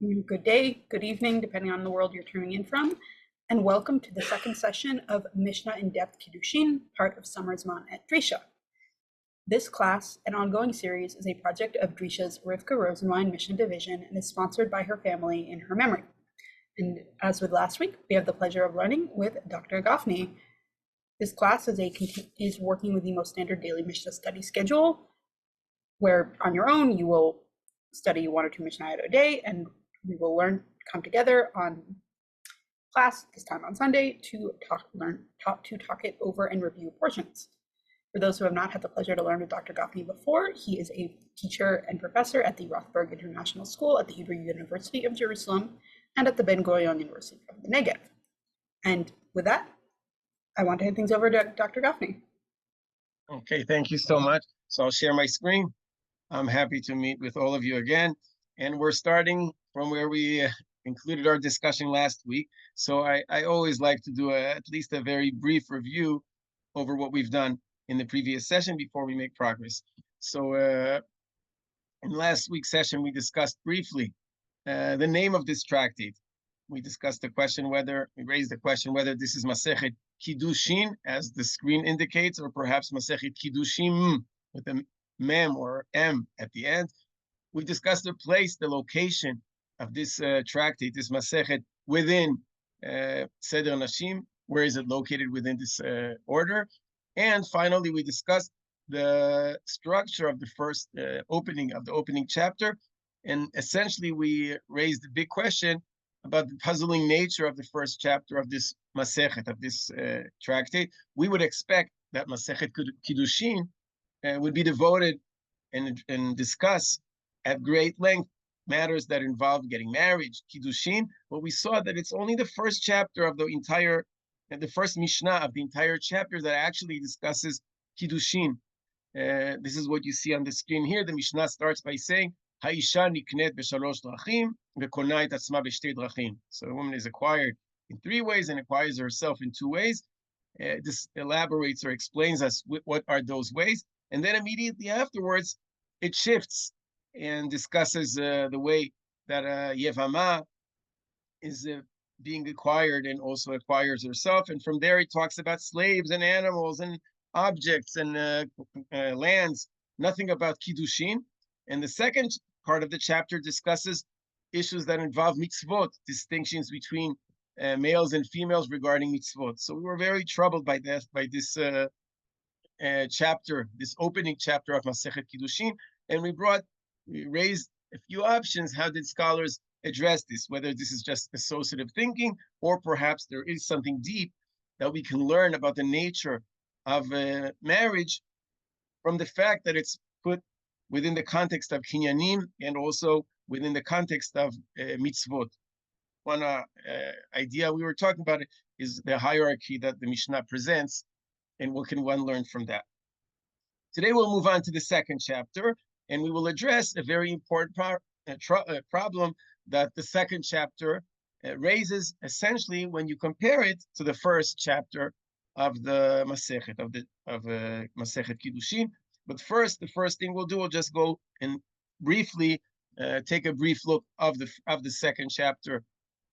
Good day, good evening, depending on the world you're tuning in from, and welcome to the second session of Mishnah in-depth Kiddushin, part of Summer's Zman at Drisha. This class, an ongoing series, is a project of Drisha's Rifka Rosenwein Mishnah Division and is sponsored by her family in her memory. And as with last week, we have the pleasure of learning with Dr. Gafni. This class is working with the most standard daily Mishnah study schedule, where on your own you will study one or two mishnayot a day, and we will come together on class, this time on Sunday, to talk it over and review portions. For those who have not had the pleasure to learn with Dr. Gafni before, he is a teacher and professor at the Rothberg International School at the Hebrew University of Jerusalem and at the Ben Gurion University of the Negev. And with that, I want to hand things over to Dr. Gafni. Okay, thank you so much. So I'll share my screen. I'm happy to meet with all of you again. And we're starting from where we included our discussion last week. So I always like to do at least a very brief review over what we've done in the previous session before we make progress. So in last week's session, we discussed briefly the name of this tractate. We discussed we raised the question whether this is Masechet Kiddushin, as the screen indicates, or perhaps Masechet Kiddushim with a mem or m at the end. We discussed the place, the location of this tractate, this Masechet, within Seder Nashim. Where is it located within this order? And finally, we discussed the structure of the first opening chapter. And essentially, we raised the big question about the puzzling nature of the first chapter of this Masechet, of this tractate. We would expect that Masechet Kiddushin would be devoted and discuss at great length matters that involve getting married, Kiddushin. But we saw that it's only the first chapter of the first Mishnah of the entire chapter that actually discusses Kiddushin. This is what you see on the screen here. The Mishnah starts by saying, Ha'isha niknet b'shalosh drachim v'kona et atzma b'shtei drachim. So a woman is acquired in 3 ways and acquires herself in 2 ways. This elaborates or explains us what are those ways. And then immediately afterwards, it shifts and discusses the way that Yevama is being acquired and also acquires herself. And from there, it talks about slaves and animals and objects and lands, nothing about Kiddushin. And the second part of the chapter discusses issues that involve mitzvot, distinctions between males and females regarding mitzvot. So we were very troubled by this chapter, this opening chapter of Masechet Kiddushin, and we raised a few options. How did scholars address this? Whether this is just associative thinking, or perhaps there is something deep that we can learn about the nature of marriage from the fact that it's put within the context of kinyanim and also within the context of mitzvot. One idea we were talking about is the hierarchy that the Mishnah presents, and what can one learn from that? Today we'll move on to the second chapter, and we will address a very important problem that the second chapter raises, essentially when you compare it to the first chapter of the Masechet, of Masechet Kiddushin. But first, the first thing we'll do, we'll just go and briefly take a brief look of the second chapter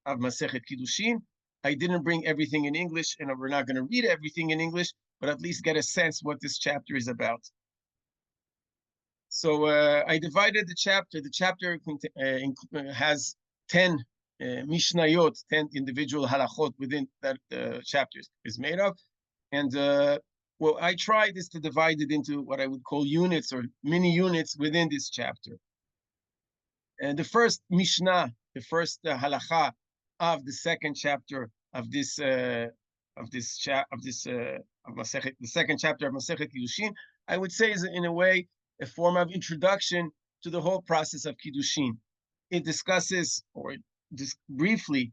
of Masechet Kiddushin. I didn't bring everything in English, and we're not going to read everything in English, but at least get a sense what this chapter is about. So I divided the chapter. The chapter has 10 mishnayot, 10 individual halachot within that chapter is made of. And what I tried is to divide it into what I would call units or mini units within this chapter. And the first mishnah, the first halacha of the second chapter of the second chapter of Masechet Kiddushin, I would say is in a way a form of introduction to the whole process of Kiddushin. It discusses, or just briefly,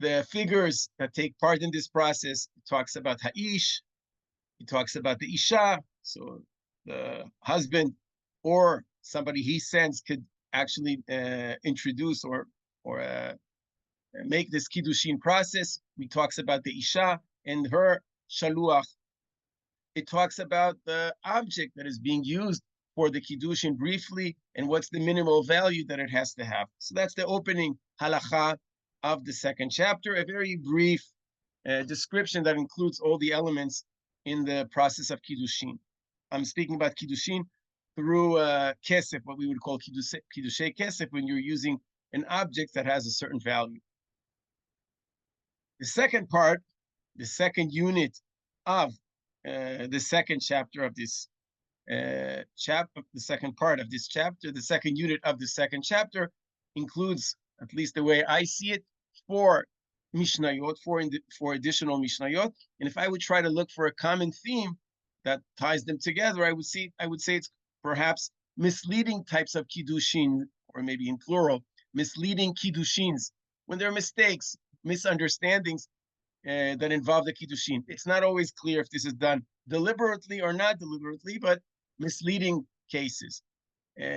the figures that take part in this process. It talks about Ha'ish, it talks about the Isha, so the husband or somebody he sends could actually introduce or make this Kiddushin process. It talks about the Isha and her Shaluach. It talks about the object that is being used for the Kiddushin briefly, and what's the minimal value that it has to have. So that's the opening halacha of the second chapter, a very brief description that includes all the elements in the process of Kiddushin. I'm speaking about Kiddushin through kesef, what we would call Kiddushay kesef, when you're using an object that has a certain value. The second part, the second unit of the second chapter of this chapter, the second part of this chapter, the second unit of the second chapter includes, at least the way I see it, four mishnayot, four additional mishnayot. And if I would try to look for a common theme that ties them together, I would say it's perhaps misleading types of kiddushin, or maybe in plural, misleading kiddushins, when there are mistakes, misunderstandings that involve the kiddushin. It's not always clear if this is done deliberately or not deliberately, but misleading cases.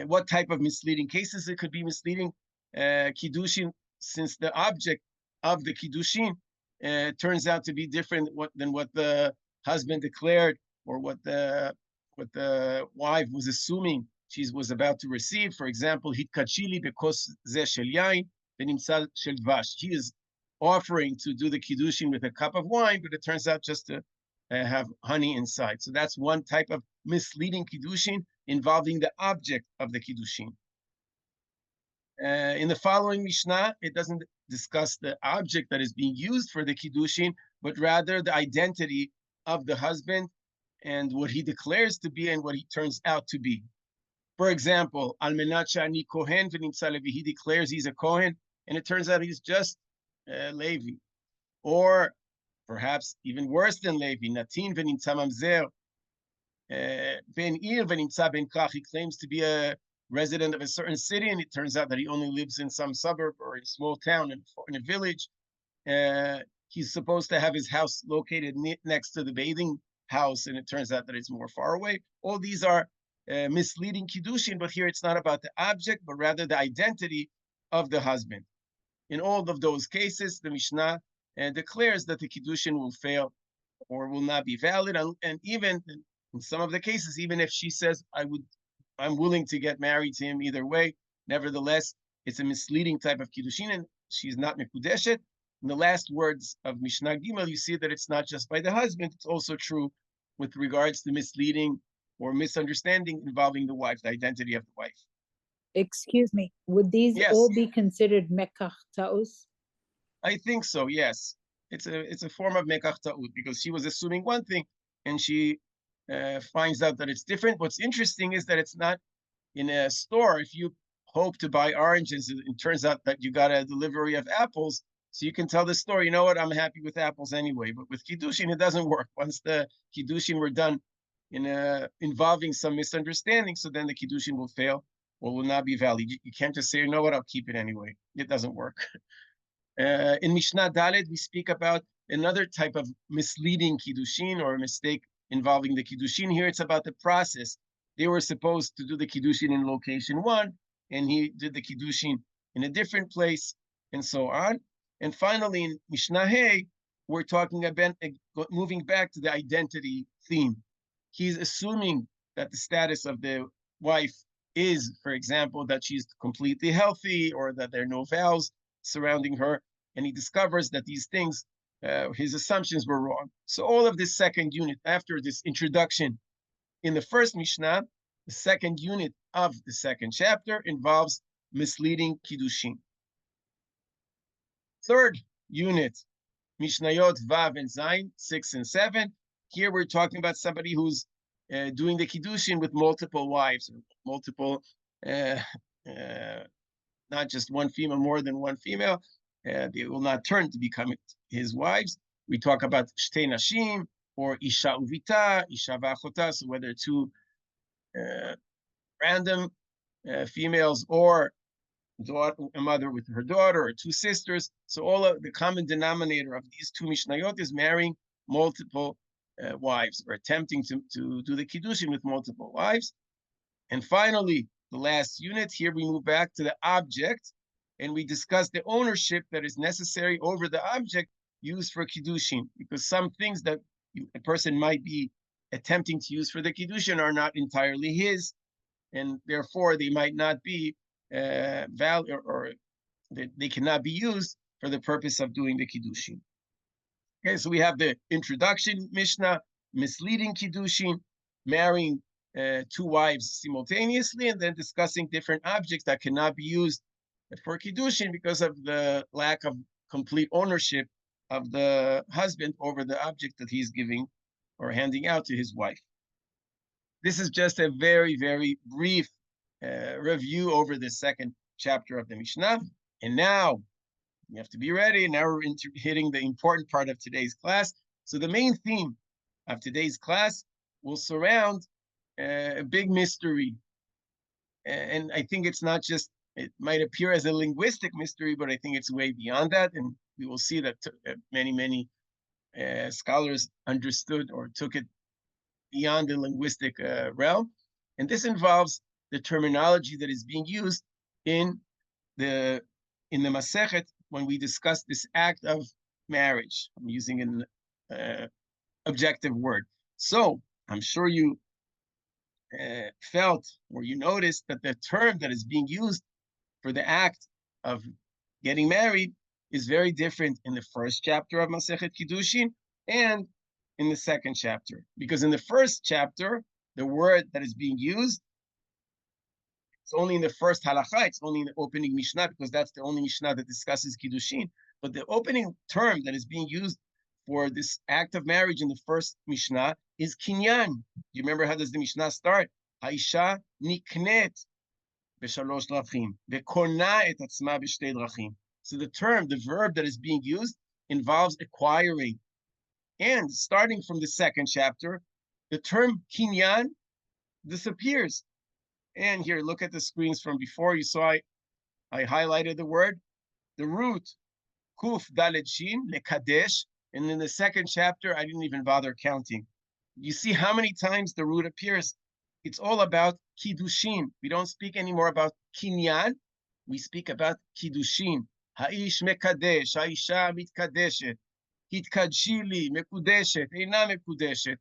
What type of misleading cases? It could be misleading kiddushin, since the object of the kiddushin turns out to be different than what the husband declared, or what the wife was assuming she was about to receive. For example, hitkachili bekos ze shel yain v'nimtza shel dvash. He is offering to do the kiddushin with a cup of wine, but it turns out just to have honey inside. So that's one type of misleading kiddushin involving the object of the kiddushin. In the following Mishnah, it doesn't discuss the object that is being used for the kiddushin, but rather the identity of the husband and what he declares to be and what he turns out to be. For example, Al menat she'ani kohen v'nimtza levi, he declares he's a kohen, and it turns out he's just Levi. Or perhaps even worse than Levi, natin v'nimtza mamzer, ben ir v'nimtza ben kach, he claims to be a resident of a certain city, and it turns out that he only lives in some suburb or a small town in a village. He's supposed to have his house located next to the bathing house, and it turns out that it's more far away. All these are misleading kiddushin, but here it's not about the object, but rather the identity of the husband. In all of those cases, the Mishnah declares that the kiddushin will fail or will not be valid, and even in some of the cases, even if she says, I'm willing to get married to him either way, nevertheless, it's a misleading type of kiddushin, and she's not mekudeshet. In the last words of Mishnah Gimel, you see that it's not just by the husband, it's also true with regards to misleading or misunderstanding involving the wife, the identity of the wife. Excuse me, would these Yes. all be considered mekach ta'us? I think so, yes. It's a form of mekach ta'ut, because she was assuming one thing and she finds out that it's different. What's interesting is that it's not in a store. If you hope to buy oranges, it turns out that you got a delivery of apples, so you can tell the store, you know what, I'm happy with apples anyway. But with kiddushin, it doesn't work. Once the kiddushin were done involving some misunderstanding, so then the kiddushin will fail or will not be valid. You can't just say, you know what, I'll keep it anyway. It doesn't work. In Mishnah Dalet, we speak about another type of misleading kiddushin, or a mistake involving the kiddushin. Here it's about the process. They were supposed to do the kiddushin in location one, and he did the kiddushin in a different place, and so on. And finally, in Mishnah Hey, we're talking about moving back to the identity theme. He's assuming that the status of the wife is, for example, that she's completely healthy, or that there are no vows surrounding her, and he discovers that these things, his assumptions were wrong. So all of this second unit, after this introduction in the first Mishnah, the second unit of the second chapter involves misleading kiddushin. Third unit, mishnayot Vav and Zayin, 6 and 7. Here we're talking about somebody who's doing the kiddushin with multiple wives, or multiple, not just one female, more than one female. They will not turn to become his wives. We talk about shtei nashim, or isha uvita, isha v'achota, so whether two random females, or a mother with her daughter, or two sisters. So all of the common denominator of these two mishnayot is marrying multiple wives, or attempting to do the kiddushin with multiple wives. And finally, the last unit, here we move back to the object, and we discuss the ownership that is necessary over the object used for kiddushin, because some things that a person might be attempting to use for the kiddushin are not entirely his. and therefore they might not be valid, or they cannot be used for the purpose of doing the Kiddushin. Okay, so we have the introduction Mishnah, misleading Kiddushin, marrying two wives simultaneously, and then discussing different objects that cannot be used for Kiddushin because of the lack of complete ownership of the husband over the object that he's giving or handing out to his wife. This is just a very, very brief review over the second chapter of the Mishnah. And now you have to be ready. Now we're hitting the important part of today's class. So the main theme of today's class will surround a big mystery. And I think it's not just, it might appear as a linguistic mystery, but I think it's way beyond that. And we will see that many scholars understood or took it beyond the linguistic realm. And this involves the terminology that is being used in the Masechet when we discuss this act of marriage. I'm using an objective word. So I'm sure you felt or you noticed that the term that is being used for the act of getting married is very different in the first chapter of Masechet Kiddushin and in the second chapter. Because in the first chapter, the word that is being used, it's only in the first halakha, it's only in the opening Mishnah, because that's the only Mishnah that discusses Kiddushin. But the opening term that is being used for this act of marriage in the first Mishnah is kinyan. Do you remember how does the Mishnah start? Haisha niknet b'shalosh drachim, ve'kona et atzma b'shtei drachim. So the term, the verb that is being used involves acquiring. And starting from the second chapter, the term kinyan disappears. And here, look at the screens from before. You saw I highlighted the word, the root, kuf dalet shin, lekadesh. And in the second chapter, I didn't even bother counting. You see how many times the root appears? It's all about kiddushin. We don't speak anymore about kinyan. We speak about kiddushin. Ha'ish mekadesh, ha'isha mitkadeshet, hitkadshi li, mekudeshet, eina mekudeshet.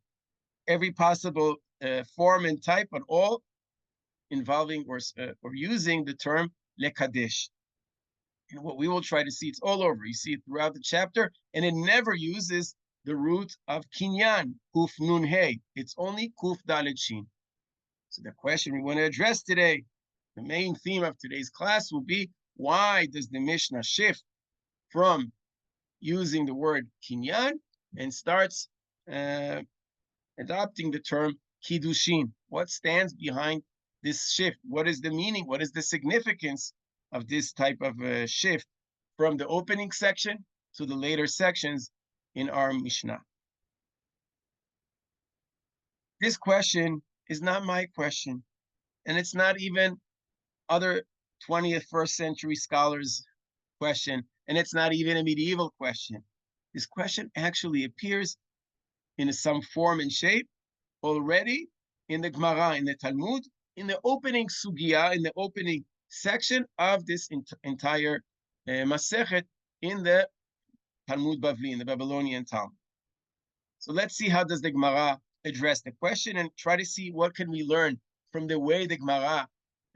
Every possible form and type, but all involving or using the term lekadesh. And what we will try to see, it's all over. You see it throughout the chapter, and it never uses the root of kinyan, kuf nun hey. It's only kuf dalet shin. So the question we want to address today, the main theme of today's class will be, why does the Mishnah shift from using the word kinyan and starts adopting the term kiddushin? What stands behind this shift? What is the meaning? What is the significance of this type of shift from the opening section to the later sections in our Mishnah? This question is not my question, and it's not even other 20th, first century scholars' question, and it's not even a medieval question. This question actually appears in some form and shape already in the Gemara, in the Talmud, in the opening sugya, in the opening section of this entire Masechet in the Talmud Bavli, in the Babylonian Talmud. So let's see how does the Gemara address the question and try to see what can we learn from the way the Gemara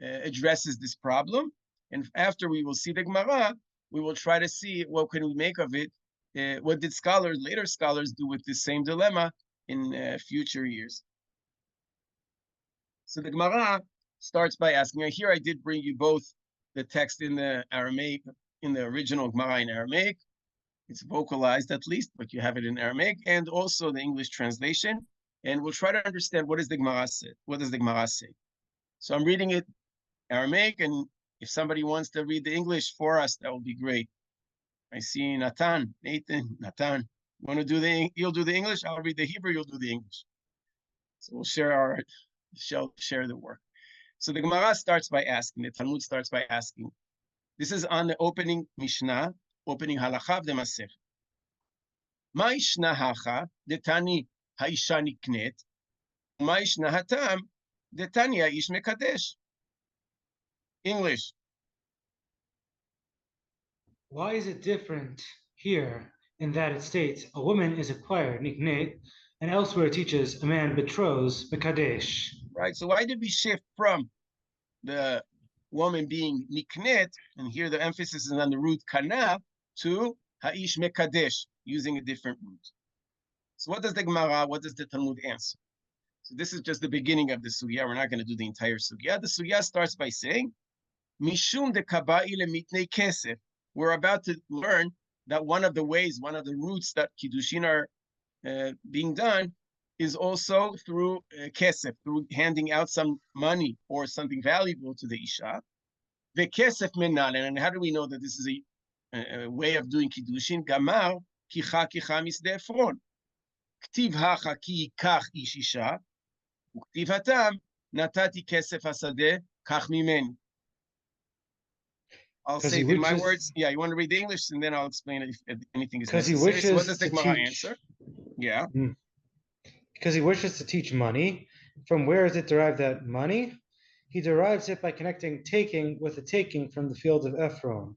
addresses this problem. And after we will see the Gemara, we will try to see what can we make of it. What did later scholars do with this same dilemma in future years? So the Gemara starts by asking, here I did bring you both the text in the Aramaic, in the original Gemara in Aramaic. It's vocalized at least, but you have it in Aramaic, and also the English translation. And we'll try to understand what does the Gemara say. What does the Gemara say? So I'm reading it Aramaic, and if somebody wants to read the English for us, that would be great. I see Nathan. You want to do you'll do the English, I'll read the Hebrew, you'll do the English. So we'll share the work. So the Gemara starts by asking, the Talmud starts by asking, this is on the opening Mishnah, opening halakha of the Masechet. Ma ishna hacha detani haisha niknet, ma ishna hatam detani haish mekadesh. English. Why is it different here in that it states a woman is acquired, niknet, and elsewhere it teaches a man betroths, mekadesh? Right, so why did we shift from the woman being niknet, and here the emphasis is on the root kana, to ha'ish mekadesh, using a different root. So what does the Gemara, what does the Talmud answer? So this is just the beginning of the sugya. We're not going to do the entire sugya. The sugya starts by saying, Mishum de kaba'i lemitnei kesef. We're about to learn that one of the ways, one of the roots that Kiddushin are being done is also through kesef, through handing out some money or something valuable to the Isha. The kesef menan, and how do we know that this is a way of doing Kiddushin? Gamar kicha kicha misde efron. Ktiv hacha ki kach ish isha, uktiv hatam natati kesef hasade kach mimeni. I'll say it in my words. Yeah, you want to read the English, and then I'll explain it if anything is necessary. So what does the Gemara answer? Yeah. Because he wishes to teach money. From where is it derived, that money? He derives it by connecting taking with the taking from the fields of Ephron.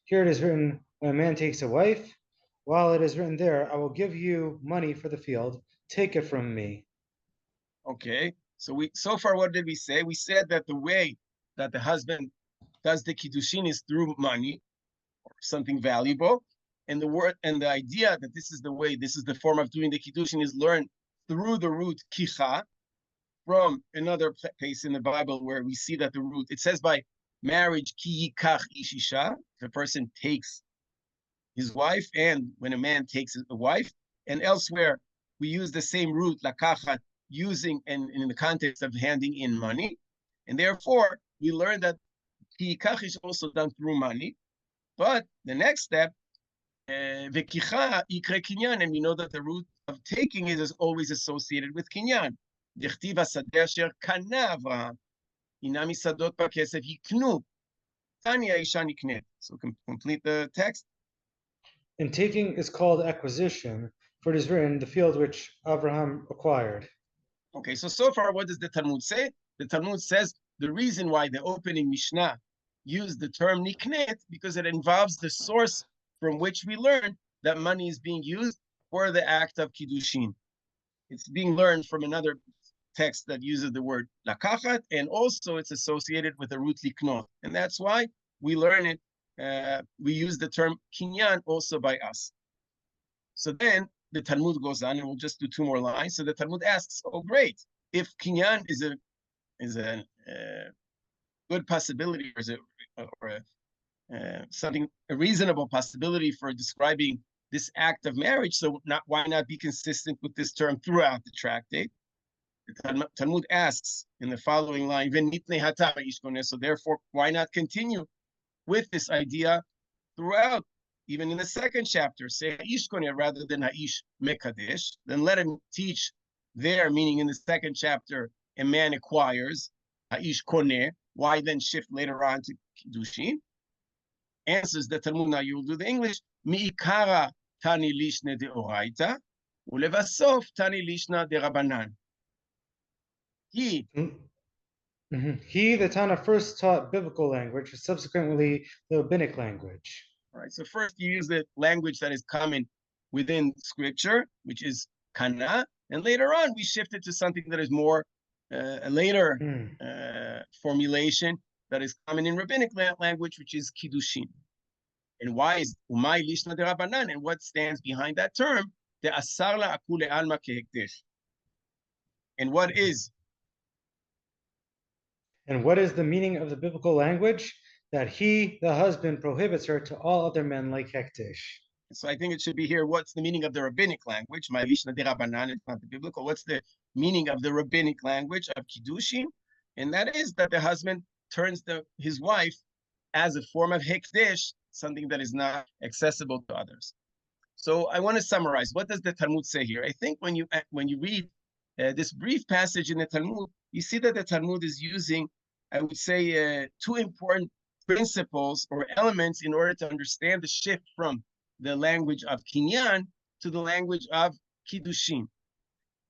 Here it is written, when a man takes a wife, while it is written there, I will give you money for the field, take it from me. Okay, so far what did we say? We said that the way that the husband does the Kiddushin is through money or something valuable, and the word and the idea that this is the way, this is the form of doing the Kiddushin is learned through the root kicha, from another place in the Bible where we see that the root, it says by marriage, ki yikach ish isha, the person takes his wife, and when a man takes a wife, and elsewhere we use the same root, lakachat, using and in the context of handing in money, and therefore we learn that ki yikach is also done through money. But the next step, vekicha ikre kinyan, and we know that the root of taking is always associated with kinyan. דכתיב השדה אשר קנה אברהם, הנה משדות בכסף יקנו, תניא האישה נקנית. So complete the text. And taking is called acquisition, for it is written, the field which Abraham acquired. Okay, so far what does the Talmud say? The Talmud says the reason why the opening Mishnah used the term niknet, because it involves the source from which we learn that money is being used for the act of Kiddushin. It's being learned from another text that uses the word lakachat, and also it's associated with the root liknot, and that's why we learn it. We use the term kinyan also by us. So then the Talmud goes on, and we'll just do two more lines. So the Talmud asks, "Oh, great! If kinyan is a good possibility, or a reasonable possibility for describing this act of marriage, so why not be consistent with this term throughout the tractate?" The Talmud asks in the following line, so therefore, why not continue with this idea throughout, even in the second chapter, say ha'ish koneh rather than ha'ish mekadesh, then let him teach there, meaning in the second chapter, a man acquires, ha'ish koneh, why then shift later on to Kiddushin? Answers the Talmud, now you'll do the English, mi'ikara tani lishne de oraita, ulevasof tani lishna de rabanan. He, the Tana, first taught biblical language, subsequently the rabbinic language. All right, so first you use the language that is common within scripture, which is kana, and later on we shifted to something that is more a later formulation that is common in rabbinic language, which is Kiddushin. And why is umay lishna de rabanan, and what stands behind that term? The asar la akule alma kehekdesh. And what is the meaning of the biblical language? That he, the husband, prohibits her to all other men like hektish. So I think it should be here, what's the meaning of the rabbinic language? My lishna de rabanan, it's not the biblical. What's the meaning of the rabbinic language of Kiddushin? And that is that the husband turns his wife as a form of hekdesh, something that is not accessible to others. So I want to summarize. What does the Talmud say here? I think when you read this brief passage in the Talmud, you see that the Talmud is using, I would say, two important principles or elements in order to understand the shift from the language of Kinyan to the language of Kiddushin.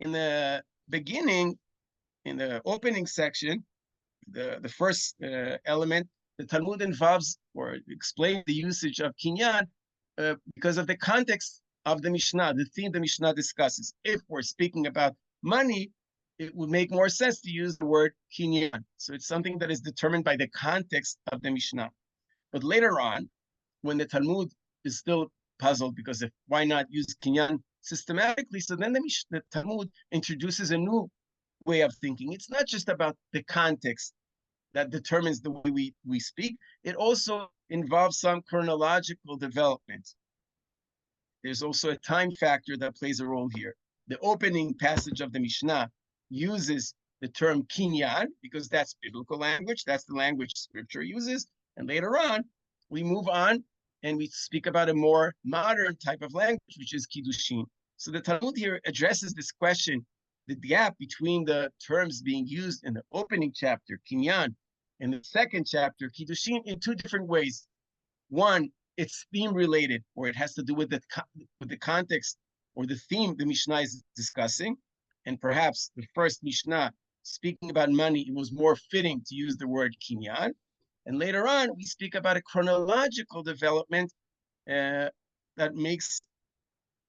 In the beginning, in the opening section, the first element, the Talmud involves or explains the usage of Kinyan because of the context of the Mishnah, the theme the Mishnah discusses. If we're speaking about money, it would make more sense to use the word kinyan. So it's something that is determined by the context of the Mishnah. But later on, when the Talmud is still puzzled because why not use kinyan systematically? So then the Talmud introduces a new way of thinking. It's not just about the context that determines the way we speak. It also involves some chronological development. There's also a time factor that plays a role here. The opening passage of the Mishnah uses the term kinyan because that's biblical language. That's the language scripture uses. And later on, we move on and we speak about a more modern type of language, which is Kiddushin. So the Talmud here addresses this question, the gap between the terms being used in the opening chapter, kinyan, and the second chapter, Kiddushin, in two different ways. One, it's theme related, or it has to do with the context or the theme the Mishnah is discussing. And perhaps the first Mishnah, speaking about money, it was more fitting to use the word kinyan. And later on, we speak about a chronological development that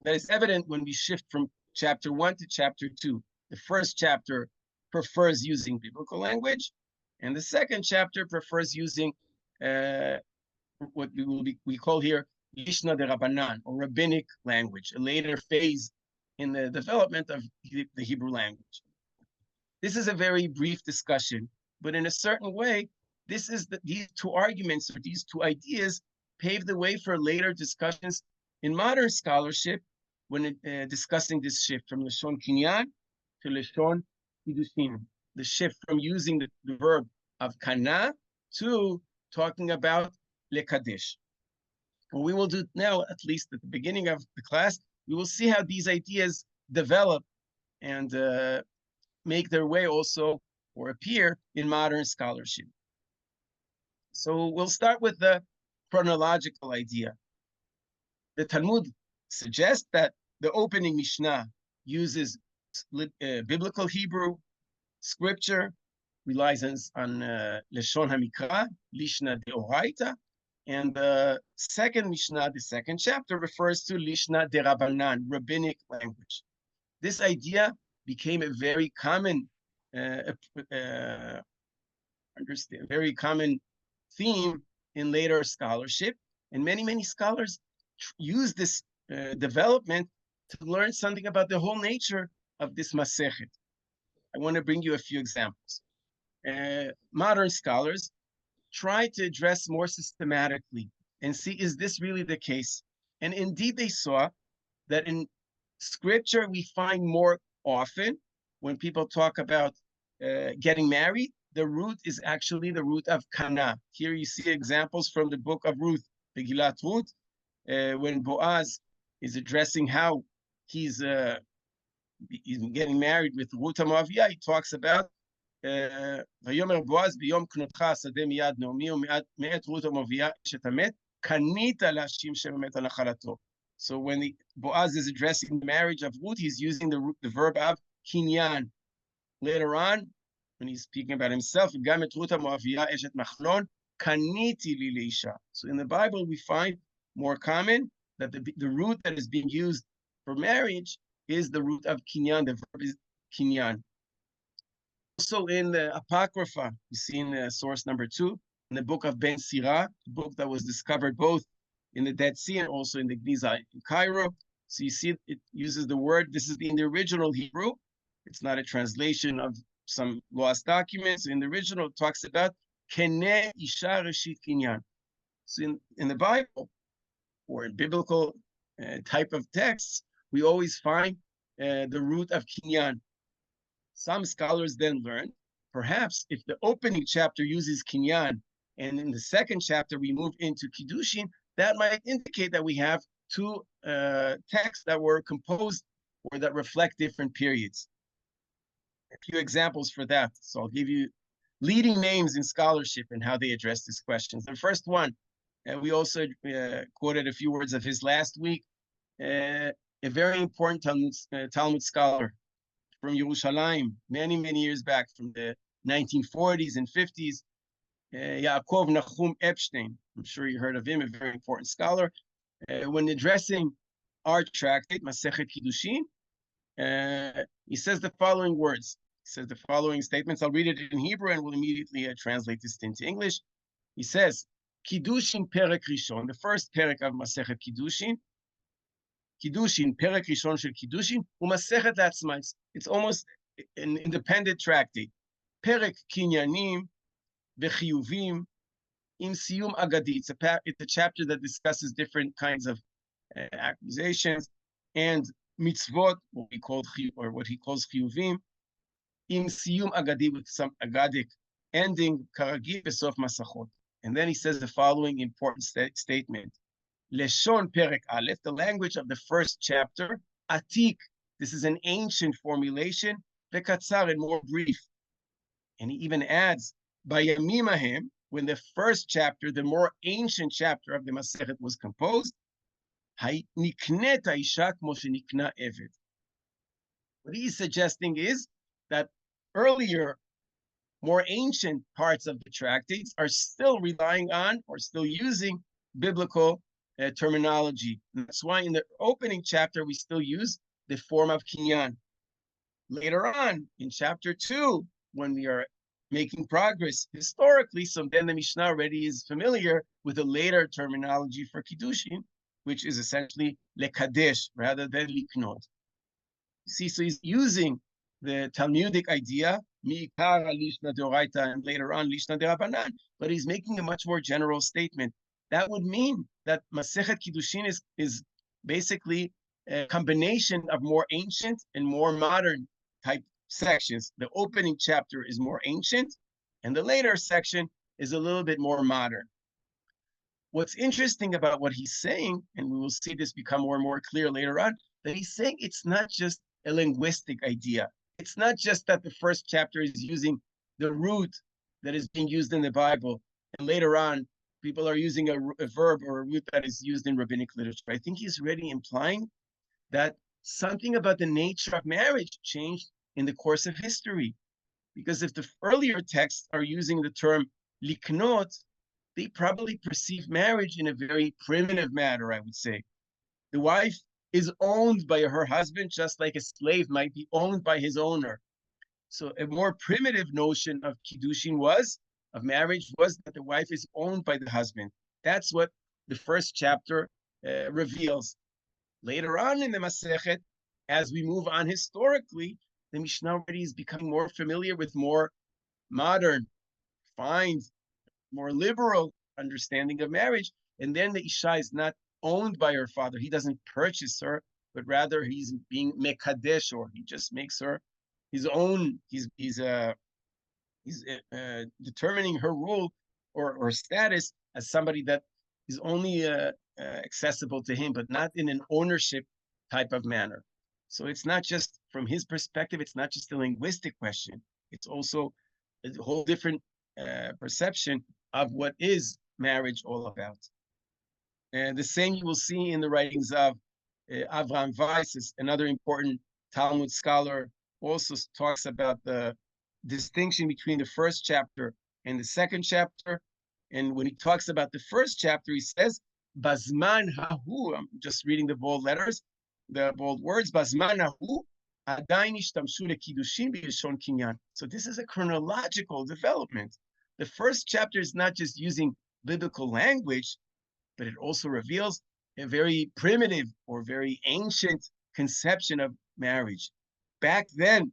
is evident when we shift from chapter 1 to chapter 2. The first chapter prefers using biblical language, and the second chapter prefers using what we call here Mishnah de Rabbanan, or rabbinic language, a later phase in the development of the Hebrew language. This is a very brief discussion, but in a certain way, these two arguments or these two ideas pave the way for later discussions in modern scholarship when discussing this shift from Lashon Kinyan to Lashon Kiddushin, the shift from using the verb of kana to talking about lekadesh. What we will do now, at least at the beginning of the class, we will see how these ideas develop and make their way also or appear in modern scholarship. So we'll start with the chronological idea. The Talmud suggests that the opening Mishnah uses biblical Hebrew scripture, relies on Lashon HaMikra, Lishna Deoraita, and the second Mishnah, the second chapter, refers to Lishna de Rabbanan, rabbinic language. This idea became a very common, very common theme in later scholarship, and many scholars use this development to learn something about the whole nature of this Masechet. I want to bring you a few examples. Modern scholars try to address more systematically and see, is this really the case? And indeed, they saw that in scripture, we find more often when people talk about getting married, the root is actually the root of kana. Here you see examples from the book of Ruth, the Gilat Ruth, when Boaz is addressing how he's getting married with Ruth HaMoaviyah. He talks about ויאמר בועז ביום כנותך השדה מיד נעמי ומאת רות המובייה אשת המת קנית להשם שם המת על נחלתו. So when Boaz is addressing the marriage of Ruth, he's using the verb of kinyan. Later on, when he's speaking about himself, גם את רות המואביה אשת מחלון קניתי לי לאישה. So in the Bible, we find more common that the root that is being used for marriage is the root of kinyan. The verb is kinyan. Also in the Apocrypha, you see in source number 2, in the book of Ben Sirah, the book that was discovered both in the Dead Sea and also in the Gniza in Cairo. So you see it uses the word, this is in the original Hebrew. It's not a translation of some lost documents. In the original, it talks about Keneh Isha Reshit Kinyan. So in the Bible, or in biblical type of texts, we always find the root of Kinyan. Some scholars then learn, perhaps if the opening chapter uses kinyan, and in the second chapter we move into Kiddushin, that might indicate that we have two texts that were composed or that reflect different periods. A few examples for that. So I'll give you leading names in scholarship and how they address these questions. The first one, we also quoted a few words of his last week, a very important Talmud scholar from Yerushalayim, many years back, from the 1940s and 50s, Yaakov Nachum Epstein. I'm sure you heard of him, a very important scholar. When addressing our tractate, Masechet Kiddushin, he says the following words: says the following statements. I'll read it in Hebrew and we'll immediately translate this into English. He says, Kiddushin Perek Rishon, the first Perek of Masechet Kiddushin. Kiddushin, Perek Rishon Shel Kiddushin, uMasechet Latzma. It's almost an independent tractate. Perek Kinyanim V'Chiyuvim Im Siyum Agadi. It's a chapter that discusses different kinds of accusations and mitzvot, what he calls Chiyuvim. Im Siyum Agadi, with some agadic ending, Karagi Besof Masachot. And then he says the following important statement. Leshon Perek Aleph, the language of the first chapter, Atik, this is an ancient formulation, Vekatzar, and more brief. And he even adds, Bayamim Ahem, when the first chapter, the more ancient chapter of the Masechet was composed, Niknet Haisha Kmo shenikna Eved. What he's suggesting is that earlier, more ancient parts of the tractates are still relying on or still using biblical terminology. And that's why in the opening chapter, we still use the form of kinyan. Later on, in chapter 2, when we are making progress historically, so then the Mishnah already is familiar with the later terminology for Kiddushin, which is essentially lekadesh rather than liknot. See, so he's using the Talmudic idea, mi'ikara lishna deoraita, and later on lishna derabanan, but he's making a much more general statement. That would mean that Masechet Kiddushin is basically a combination of more ancient and more modern type sections. The opening chapter is more ancient, and the later section is a little bit more modern. What's interesting about what he's saying, and we will see this become more and more clear later on, that he's saying it's not just a linguistic idea. It's not just that the first chapter is using the root that is being used in the Bible, and later on, people are using a verb or a root that is used in rabbinic literature. I think he's already implying that something about the nature of marriage changed in the course of history. Because if the earlier texts are using the term liknot, they probably perceive marriage in a very primitive manner, I would say. The wife is owned by her husband, just like a slave might be owned by his owner. So a more primitive notion of Kiddushin of marriage was that the wife is owned by the husband. That's what the first chapter reveals. Later on in the Masechet, as we move on historically, the Mishnah already is becoming more familiar with more modern, refined, more liberal understanding of marriage. And then the Isha is not owned by her father. He doesn't purchase her, but rather he's being mekadesh, or he just makes her his own. He's determining her role or status as somebody that is only accessible to him, but not in an ownership type of manner. So it's not just, from his perspective, it's not just a linguistic question. It's also a whole different perception of what is marriage all about. And the same you will see in the writings of Avraham Weiss, another important Talmud scholar, also talks about the distinction between the first chapter and the second chapter. And when he talks about the first chapter, he says, Bazman hahu, I'm just reading the bold letters, the bold words, Bazman hahu, adayin ishtamshu lekiddushin b'lashon kinyan. So this is a chronological development. The first chapter is not just using biblical language, but it also reveals a very primitive or very ancient conception of marriage. Back then,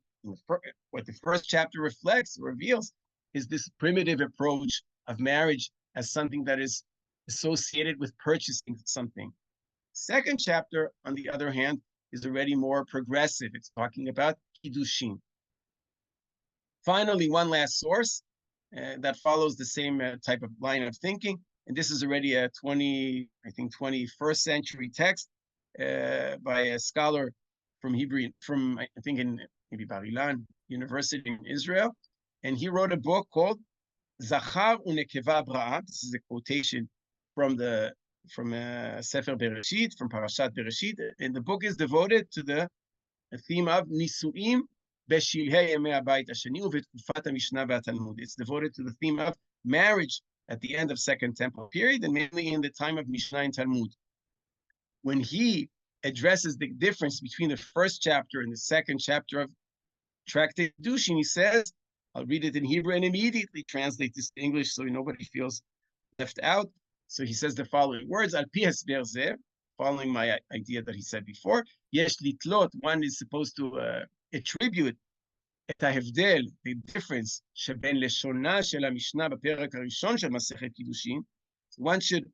what the first chapter reveals, is this primitive approach of marriage as something that is associated with purchasing something. Second chapter, on the other hand, is already more progressive. It's talking about Kiddushin. Finally, one last source that follows the same type of line of thinking, and this is already a 21st century text by a scholar from I think in maybe Bar Ilan University in Israel, and he wrote a book called Zachar uNekeva Bra'ah. This is a quotation from Sefer Bereshit, from Parashat Bereshit, and the book is devoted to the theme of Nisuim b'shilhei yemei habayit hasheni u'betkufat haMishnah v'haTalmud. It's devoted to the theme of marriage at the end of Second Temple period, and mainly in the time of Mishnah and Talmud. When he addresses the difference between the first chapter and the second chapter of Tractate Kiddushin, he says, I'll read it in Hebrew and immediately translate this to English so nobody feels left out. So he says the following words, Al pi hasber zeh, following my idea that he said before, yesh litlot, one is supposed to attribute את ההבדל, the difference, שבין לשונה של המשנה בפרק הראשון של מסכת קידושין. One should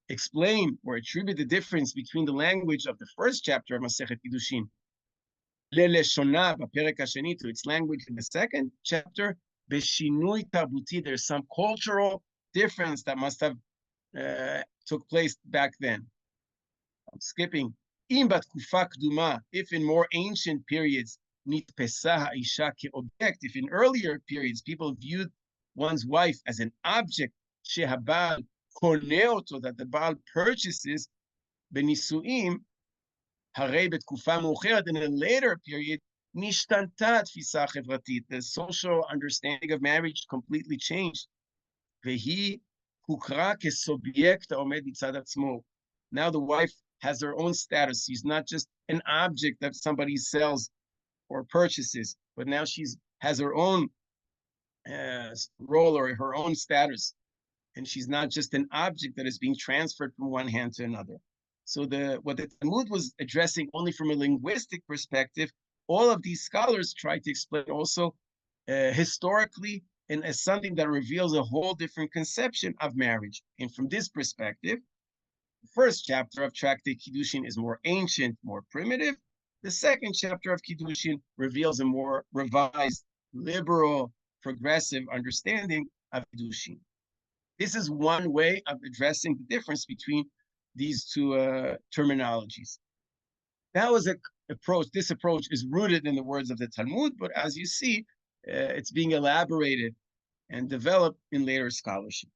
explain or attribute the difference between the language of the first chapter of Masechet Kiddushin ללשונה בפרק השני, to its language in the second chapter, בשינוי תרבותי, there's some cultural difference that must have took place back then. I'm skipping. אם בתקופה קדומה, if in more ancient periods, נתפסה האישה כאובייקט, if in earlier periods people viewed one's wife as an object, שהבעל קונה אותו, that the Baal purchases, בנישואים, הרי בתקופה מאוחרת, in a later period, נשתנתה התפיסה החברתית, the social understanding of marriage completely changed, והיא הוכרה כסובייקט העומד מצד עצמו. Now the wife has her own status. She's not just an object that somebody sells or purchases, but now she's has her own role or her own status, and she's not just an object that is being transferred from one hand to another. So what the Talmud was addressing only from a linguistic perspective, all of these scholars try to explain also historically and as something that reveals a whole different conception of marriage. And from this perspective, the first chapter of Tractate Kiddushin is more ancient, more primitive. The second chapter of Kiddushin reveals a more revised, liberal, progressive understanding of Kiddushin. This is one way of addressing the difference between these two terminologies. That was this approach is rooted in the words of the Talmud, but as you see, it's being elaborated and developed in later scholarship.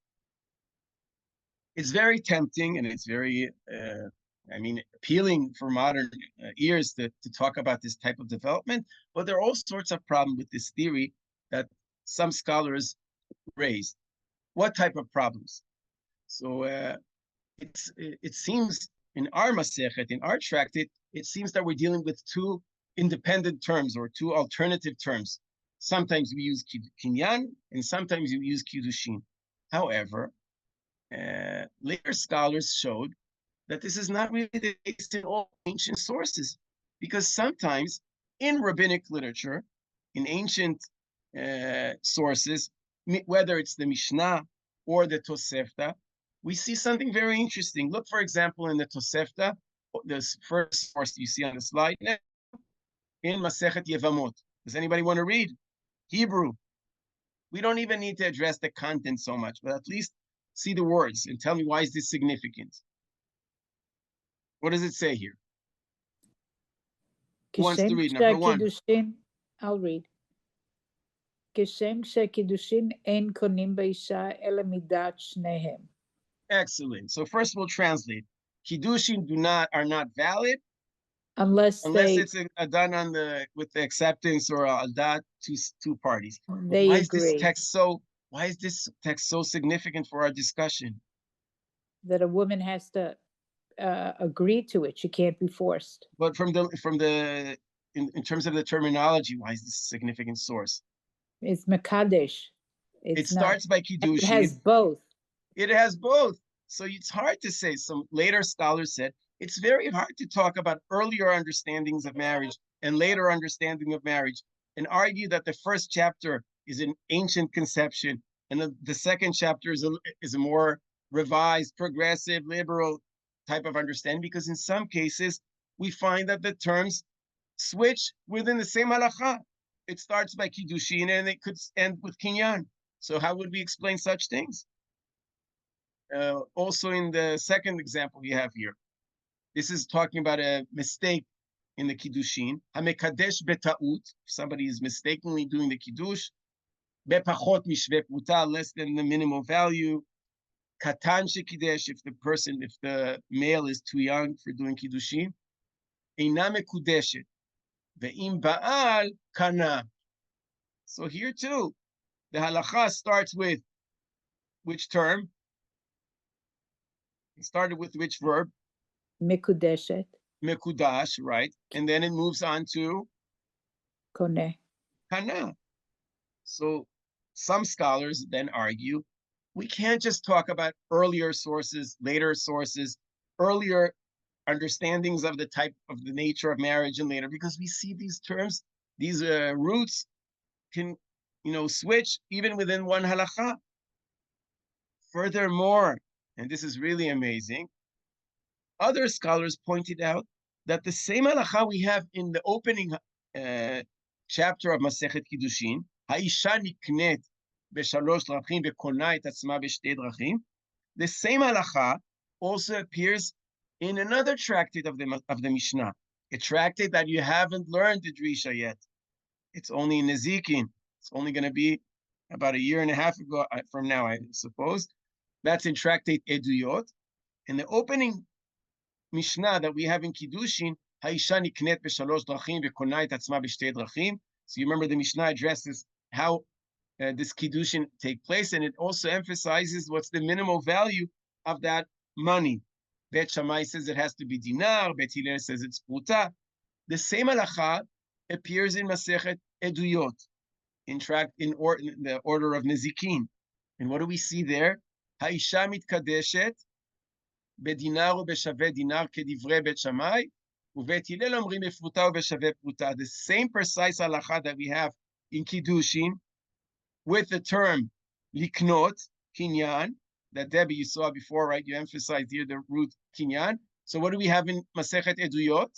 It's very tempting and it's very appealing for modern ears to talk about this type of development, but there are all sorts of problems with this theory that some scholars raised. What type of problems? So it seems in our Masechet, in our tractate, it seems that we're dealing with two independent terms or two alternative terms. Sometimes we use kinyan and sometimes we use kiddushin. However, later scholars showed that this is not really the case in all ancient sources, because sometimes in rabbinic literature, in ancient sources, whether it's the Mishnah or the Tosefta, we see something very interesting. Look, for example, in the Tosefta, this first source you see on the slide, in Masechet Yevamot. Does anybody want to read? Hebrew. We don't even need to address the content so much, but at least see the words and tell me why is this significant. What does it say here? Who wants to read? Number one. I'll read. כשם שקידושין אין קונים באישה אלא מידת שניהם. Excellent. So first we'll translate. Kiddushin are not valid unless it's done with the acceptance or al dat two parties. They why agree. Is this text so significant for our discussion? That a woman has to agree to it. She can't be forced. But in terms of the terminology, why is this a significant source? It's Mekadesh. It starts by Kiddushin. It has both. It has both. So it's hard to say. Some later scholars said it's very hard to talk about earlier understandings of marriage and later understanding of marriage and argue that the first chapter is an ancient conception and the second chapter is a more revised, progressive, liberal type of understanding, because in some cases we find that the terms switch within the same halacha. It starts by Kiddushin and it could end with Kinyan. So how would we explain such things? Also in the second example we have here, this is talking about a mistake in the Kiddushin. Hamekadesh beta'ut, somebody is mistakenly doing the Kiddush. Bepachot mishve pruta, less than the minimum value. Katan shekidesh, if the male is too young for doing Kiddushin. Eina mekudeshet. Ve'im ba'al kana. So here too, the halacha starts with which term? It started with which verb? Mekudeshet. Mekudash, right? And then it moves on to Kone. kana. So some scholars then argue we can't just talk about earlier sources, later sources, earlier understandings of the type of the nature of marriage and later, because we see these terms, these roots can, switch even within one halakha. Furthermore, and this is really amazing, other scholars pointed out that the same halakha we have in the opening chapter of Masechet Kiddushin, Ha'isha niknet b'shalosh drachim v'kona et atzma b'shtei drachim, the same halakha also appears in another tractate of the Mishnah, a tractate that you haven't learned the Drisha yet. It's only in Nezikin. It's only going to be about a year and a half ago from now, I suppose. That's in Tractate Eduyot. In the opening Mishnah that we have in Kiddushin, Ha'isha niknet b'shalosh drachim v'kona et atzma b'shtei drachim. So you remember the Mishnah addresses how this Kiddushin take place, and it also emphasizes what's the minimal value of that money. Bet Shammai says it has to be dinar. Bet Hillel says it's pruta. The same halacha appears in Masechet Eduyot, in the order of Nezikin. And what do we see there? Ha'isha mitkadeshet bedinar u'beshave dinar kedivrei Bet Shammai u'bet Hillel omrim bepruta u'beshave pruta. The same precise halacha that we have in Kiddushin with the term liknot, kinyan, that Debbie you saw before, right? You emphasized here the root kinyan. So what do we have in Masechet Eduyot?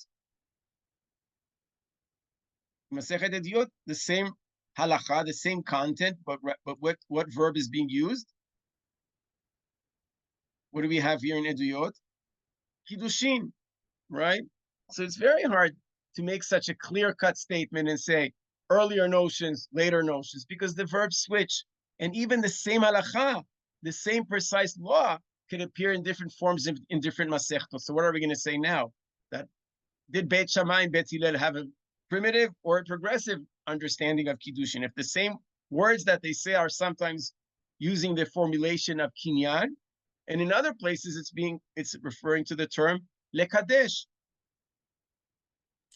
Masechet Eduyot, the same halacha, the same content, but what verb is being used? What do we have here in Eduyot? Kiddushin, right? So it's very hard to make such a clear-cut statement and say earlier notions, later notions, because the verbs switch. And even the same halacha, the same precise law, could appear in different forms in different masechtos. So what are we going to say now? That did Beit Shammai and Beit Hillel have a primitive or a progressive understanding of Kiddushin? If the same words that they say are sometimes using the formulation of kinyan, and in other places it's referring to the term lekadesh.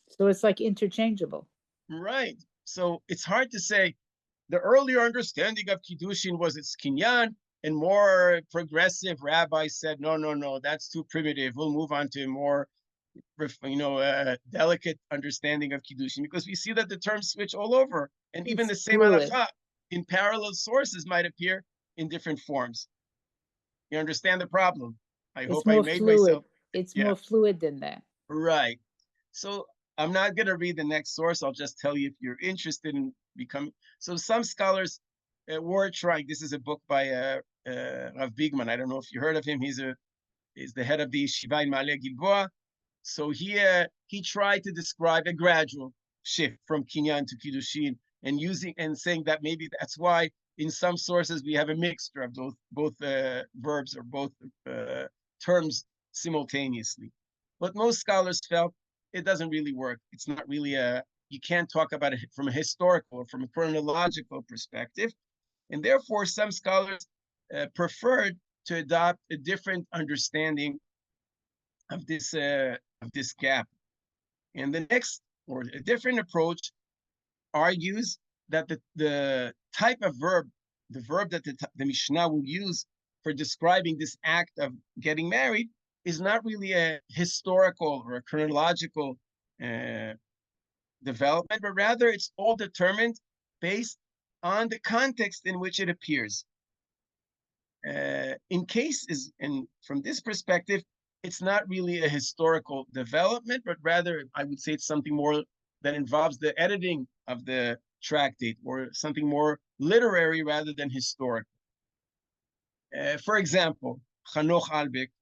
So it's like interchangeable. Right. So it's hard to say the earlier understanding of Kiddushin was it's kinyan, and more progressive rabbis said, no, that's too primitive. We'll move on to a more, delicate understanding of Kiddushin, because we see that the terms switch all over. And even the same halakha in parallel sources might appear in different forms. You understand the problem? I hope I made myself. It's more fluid than that. Right. So I'm not going to read the next source. I'll just tell you if you're interested in becoming. So some scholars were trying. This is a book by Rav Bigman. I don't know if you heard of him. He's the head of the Yeshiva in Ma'ale Gilboa. So he tried to describe a gradual shift from kinyan to kiddushin, and saying that maybe that's why in some sources we have a mixture of both verbs or both terms simultaneously. But most scholars felt it doesn't really work. It's not really you can't talk about it from a historical or from a chronological perspective. And therefore, some scholars preferred to adopt a different understanding of this gap. And the next, or a different approach, argues that the type of verb, the verb that the Mishnah will use for describing this act of getting married, is not really a historical or a chronological development, but rather it's all determined based on the context in which it appears. And from this perspective, it's not really a historical development, but rather I would say it's something more that involves the editing of the tractate, or something more literary rather than historical. For example, Hanoch Albeck,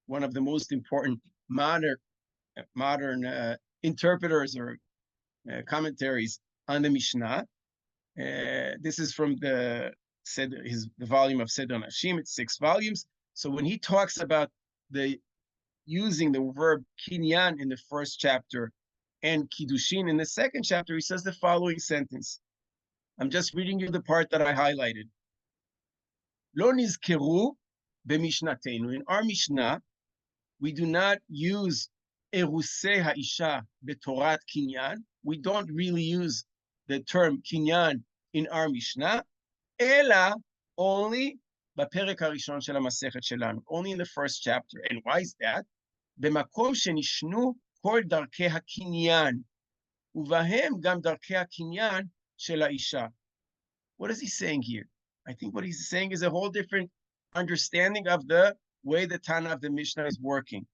one of the most important modern interpreters or commentaries on the Mishnah. This is from the volume of Seder Nashim. It's 6 volumes. So when he talks about using the verb kinyan in the first chapter and kiddushin in the second chapter, he says the following sentence. I'm just reading you the part that I highlighted. Lo nizkeru b'mishnatenu. In our Mishnah, we do not use erusei ha'isha b'torat kinyan. We don't really use the term kinyan in our Mishnah, ela only בפרק הראשון של המסכת שלנו, only in the first chapter. And why is that? במקום שנשנו כל דרכי הקניין, ובהם גם דרכי הקניין של האישה. What is he saying here? I think what he's saying is a whole different understanding of the way the Tana of the Mishnah is working.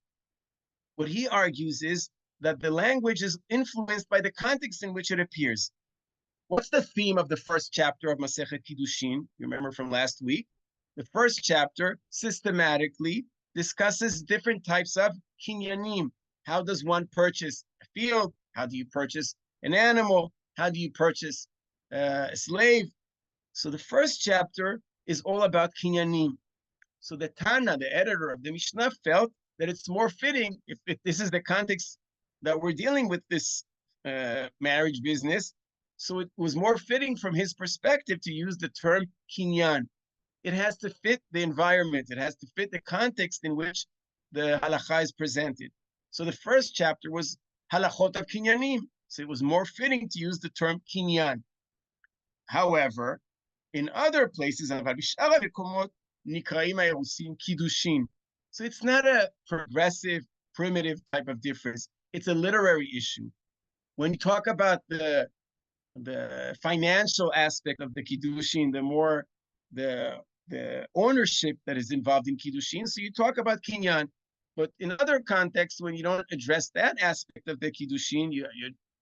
What he argues is that the language is influenced by the context in which it appears. What's the theme of the first chapter of Masechet Kiddushin? You remember from last week? The first chapter systematically discusses different types of kinyanim. How does one purchase a field? How do you purchase an animal? How do you purchase a slave? So the first chapter is all about kinyanim. So the Tana, the editor of the Mishnah, felt that it's more fitting, if this is the context that we're dealing with this marriage business, so it was more fitting from his perspective to use the term kinyan. It has to fit the environment. It has to fit the context in which the halacha is presented. So the first chapter was halachot of kinyanim. So it was more fitting to use the term kinyan. However, in other places, kiddushin. So it's not a progressive, primitive type of difference. It's a literary issue. When you talk about the financial aspect of the kiddushin, the more the ownership that is involved in kiddushin, so you talk about kinyan. But in other contexts, when you don't address that aspect of the kiddushin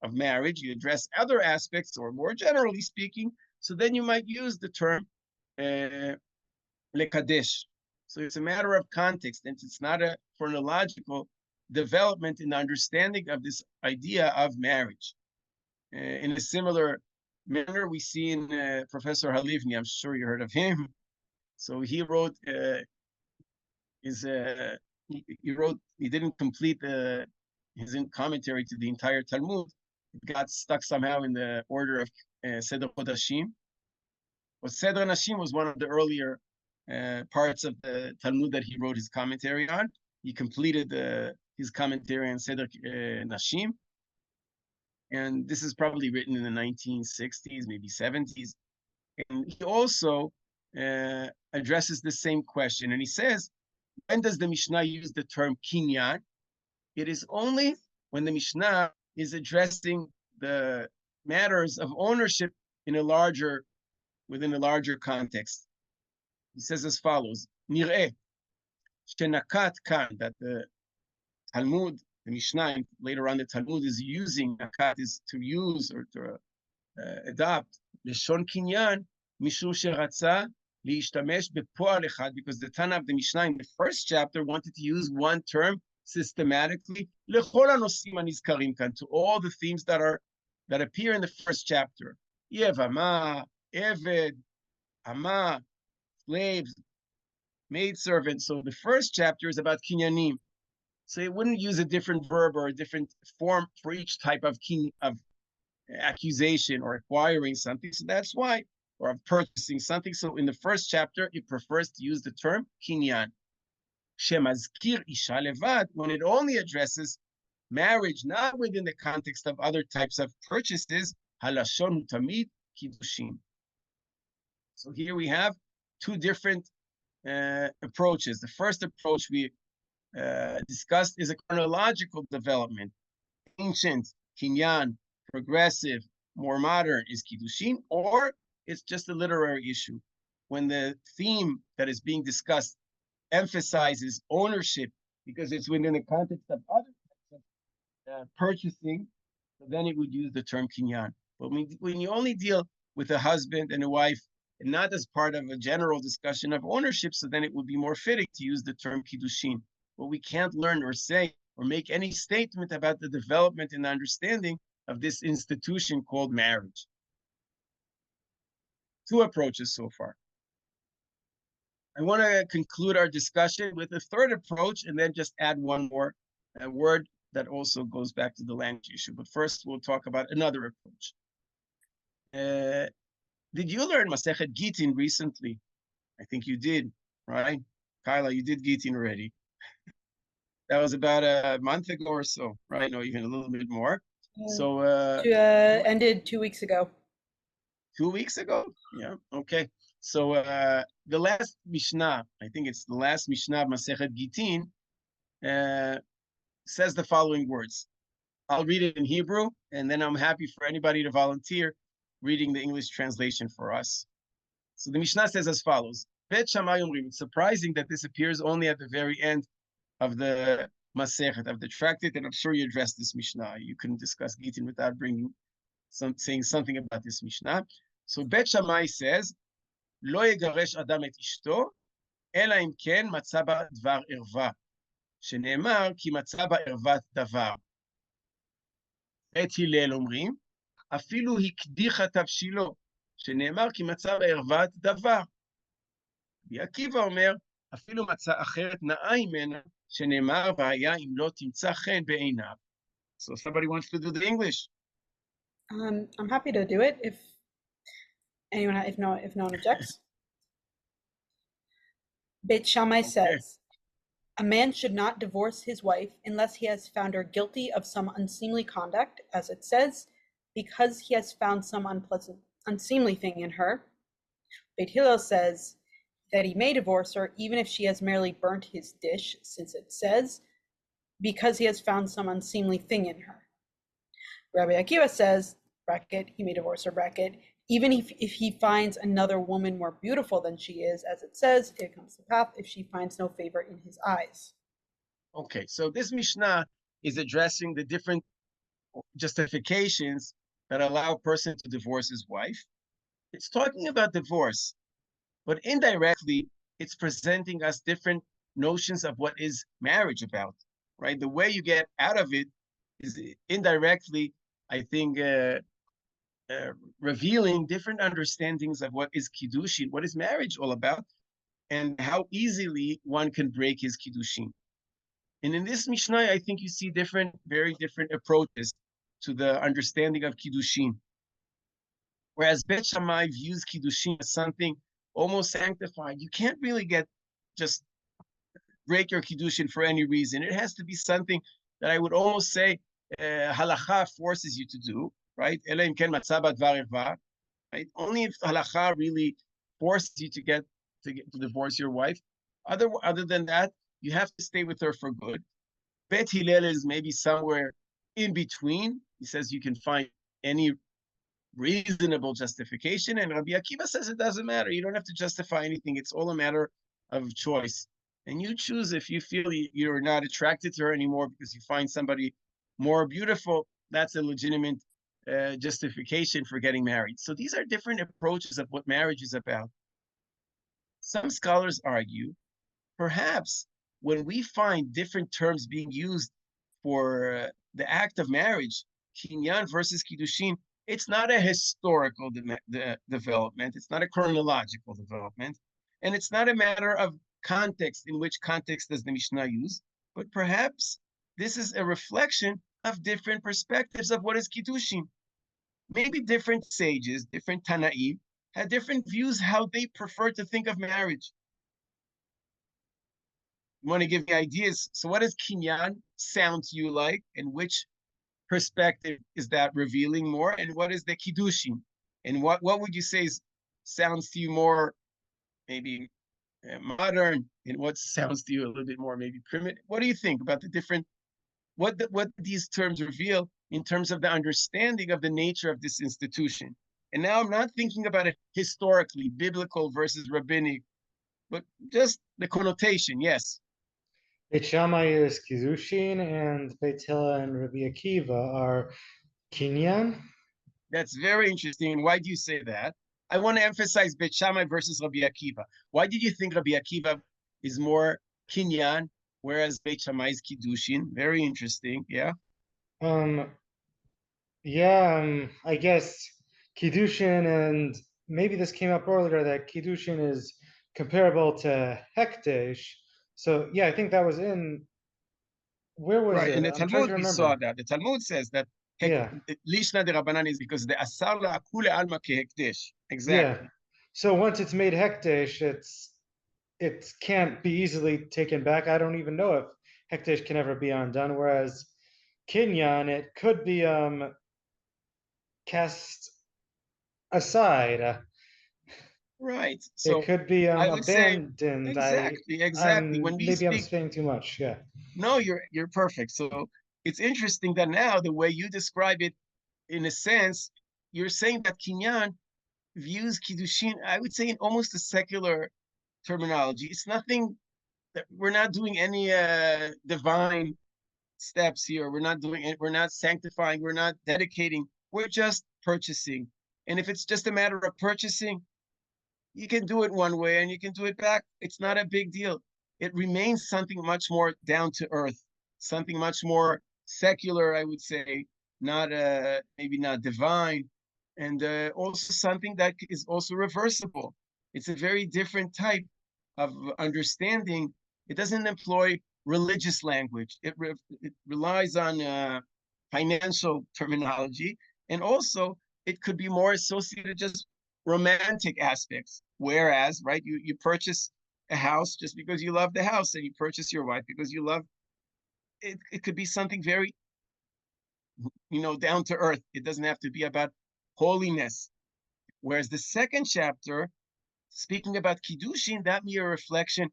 of marriage, you address other aspects, or more generally speaking, so then you might use the term lekadesh. So it's a matter of context, and it's not a chronological development in the understanding of this idea of marriage. In a similar manner, we see in Professor Halivni, I'm sure you heard of him. So he wrote he didn't complete his commentary to the entire Talmud. It got stuck somehow in the order of Seder Chodashim. But Seder Nashim was one of the earlier parts of the Talmud that he wrote his commentary on. He completed his commentary on Seder Nashim. And this is probably written in the 1960s, maybe 70s. And he also addresses the same question. And he says, when does the Mishnah use the term kinyan? It is only when the Mishnah is addressing the matters of ownership within a larger context. He says as follows, Nir'eh, shenakat kan, that the Talmud, the Mishnah, and later on the Talmud is using, nakat is to use or to adopt, leshon kinyan, mishum sheratza, liishtamesh bepo'al echad, because the Tana of the Mishnah in the first chapter wanted to use one term systematically, lechol hanosim hanizkarim kan, to all the themes that appear in the first chapter. Yevama, Eved, Ama, slaves, maidservants. So the first chapter is about kinyanim. So it wouldn't use a different verb or a different form for each type of accusation or acquiring something. So that's why, or of purchasing something. So in the first chapter, it prefers to use the term kinyan. Shemazkir isha levad, when it only addresses marriage, not within the context of other types of purchases, halashon tamid kiddushin. So here we have two different approaches. The first approach we discussed is a chronological development. Ancient, kinyan, progressive, more modern is kiddushin, or it's just a literary issue. When the theme that is being discussed emphasizes ownership because it's within the context of other types of purchasing, so then it would use the term kinyan. But when you only deal with a husband and a wife, and not as part of a general discussion of ownership, so then it would be more fitting to use the term kiddushin. But we can't learn or say or make any statement about the development and understanding of this institution called marriage. Two approaches so far. I want to conclude our discussion with a third approach and then just add one more word that also goes back to the language issue. But first, we'll talk about another approach. Did you learn Masechet Gitin recently? I think you did, right? Kyla, you did Gitin already. That was about a month ago or so, right? No, even a little bit more. So ended 2 weeks ago. 2 weeks ago. Yeah, okay. So the last Mishnah, I think it's the last Mishnah of Masechet Gitin, says the following words. I'll read it in Hebrew, and then I'm happy for anybody to volunteer reading the English translation for us. So the Mishnah says as follows. Bet Shammai Omrim. It's surprising that this appears only at the very end of the Masechet, of the Tractate, and I'm sure you addressed this Mishnah. You couldn't discuss Gitin without saying something about this Mishnah. So Bet Shammai says, Lo yegaresh Adam et ishto, ela im ken matza ba dvar erva, שנאמר כי מצא בה ערוות דבר. בית הלל אומרים, אפילו הקדיחה תבשילו, שנאמר כי מצא בה ערוות דבר. רבי עקיבא אומר, אפילו מצא אחרת נאה ממנה, שנאמר והיה אם לא תמצא חן בעיניו. So somebody wants to do the English. I'm happy to do it if no one objects. Beit Shammai says, a man should not divorce his wife unless he has found her guilty of some unseemly conduct, as it says, because he has found some unseemly thing in her. Beit Hillel says that he may divorce her even if she has merely burnt his dish, since it says, because he has found some unseemly thing in her. Rabbi Akiva says, bracket, he may divorce her, bracket, even if he finds another woman more beautiful than she is, as it says, it comes to pass if she finds no favor in his eyes. Okay, so this Mishnah is addressing the different justifications that allow a person to divorce his wife. It's talking about divorce, but indirectly, it's presenting us different notions of what is marriage about, right? The way you get out of it is indirectly, I think, revealing different understandings of what is Kiddushin, what is marriage all about, and how easily one can break his Kiddushin. And in this Mishnah, I think you see very different approaches to the understanding of Kiddushin. Whereas Bet Shammai views Kiddushin as something almost sanctified. You can't really just break your Kiddushin for any reason. It has to be something that I would almost say halacha forces you to do, right? Right? Only if halacha really forces you to divorce your wife. Other than that, you have to stay with her for good. Bet Hillel is maybe somewhere in between. He says you can find any reasonable justification, and Rabbi Akiva says it doesn't matter. You don't have to justify anything. It's all a matter of choice. And you choose if you feel you're not attracted to her anymore because you find somebody more beautiful. That's a legitimate justification for getting married. So these are different approaches of what marriage is about. Some scholars argue, perhaps when we find different terms being used for the act of marriage, kinyan versus kiddushin, it's not a historical development. It's not a chronological development. And it's not a matter of context, in which context does the Mishnah use, but perhaps this is a reflection of different perspectives of what is Kiddushin. Maybe different sages, different Tanaim, had different views how they prefer to think of marriage. You want to give me ideas? So what does kinyan sound to you like, and which perspective is that revealing more, and what is the Kiddushin? And what would you say sounds to you more maybe modern, and what sounds to you a little bit more maybe primitive? What do you think about the different, what these terms reveal in terms of the understanding of the nature of this institution? And now I'm not thinking about it historically, biblical versus rabbinic, but just the connotation, yes. Beit Shammai is Kiddushin, and Beit Hillel and Rabbi Akiva are kinyan. That's very interesting. And why do you say that? I want to emphasize Beit Shammai versus Rabbi Akiva. Why did you think Rabbi Akiva is more kinyan, whereas Beit Shammai is kiddushin? Very interesting. Yeah. I guess Kiddushin, and maybe this came up earlier, that Kiddushin is comparable to Hekdesh. So yeah, I think that was in, where was right. it? In the I'm trying Talmud, to we remember. saw that. The Talmud says that Lishna de Rabbanan is because the asar la'akule alma kehekdesh. Exactly. Yeah. So once it's made Hekdesh, it can't be easily taken back. I don't even know if Hekdesh can ever be undone. Whereas Kinyan, it could be cast aside. Right. It So could be I would say abandoned. exactly. When we Maybe I'm speak, saying too much. Yeah. no, you're perfect. So it's interesting that now the way you describe it, in a sense, you're saying that Kinyan views Kiddushin, I would say, in almost a secular terminology. It's nothing that we're not doing any divine steps here. We're not doing it. We're not sanctifying. We're not dedicating. We're just purchasing. And if it's just a matter of purchasing, you can do it one way and you can do it back. It's not a big deal. It remains something much more down to earth, something much more secular, I would say, not maybe not divine, and also something that is also reversible. It's a very different type of understanding. It doesn't employ religious language. It relies on financial terminology, and also it could be more associated just romantic aspects. Whereas, right, you purchase a house just because you love the house, and you purchase your wife because you love it. It could be something very, down to earth. It doesn't have to be about holiness. Whereas the second chapter, speaking about Kiddushin, that mere reflection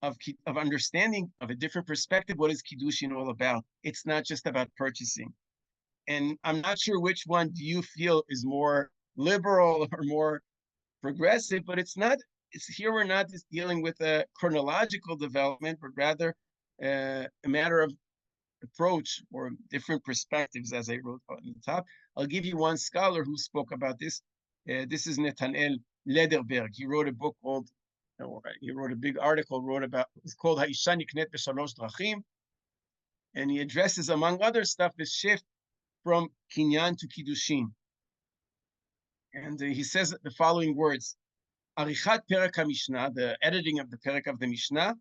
of understanding of a different perspective. What is Kiddushin all about? It's not just about purchasing. And I'm not sure which one do you feel is more liberal or more progressive, but it's not. It's here we're not just dealing with a chronological development, but rather a matter of approach or different perspectives, as I wrote on the top. I'll give you one scholar who spoke about this. This is Nathaniel Lederberg. He wrote a book called, he wrote a big article, it's called Ha'isha Niknet B'Shalosh Drachim, and he addresses, among other stuff, this shift from Kinyan to Kiddushin. And he says the following words: Arichat Perek HaMishnah, the editing of the Perek of the Mishnah,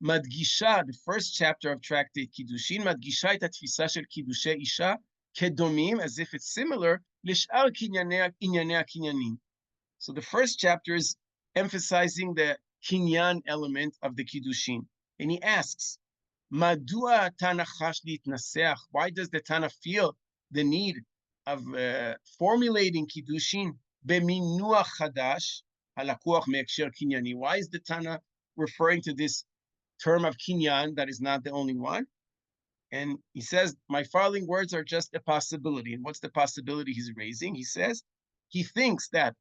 Madgisha, the first chapter of Tractate Kiddushin, Madgisha et התפיסה של קידושי אישה כדומים, as if it's similar, לשאר ענייני הקניינים. So the first chapter is emphasizing the kinyan element of the Kiddushin. And he asks, Madua Tana chash להתנסח? Why does the Tana feel the need of formulating Kiddushin במינוח חדש, הלקוח מהקשר קנייני? Why is the Tana referring to this term of kinyan that is not the only one? And he says, my following words are just a possibility. And what's the possibility he's raising? He says, he thinks that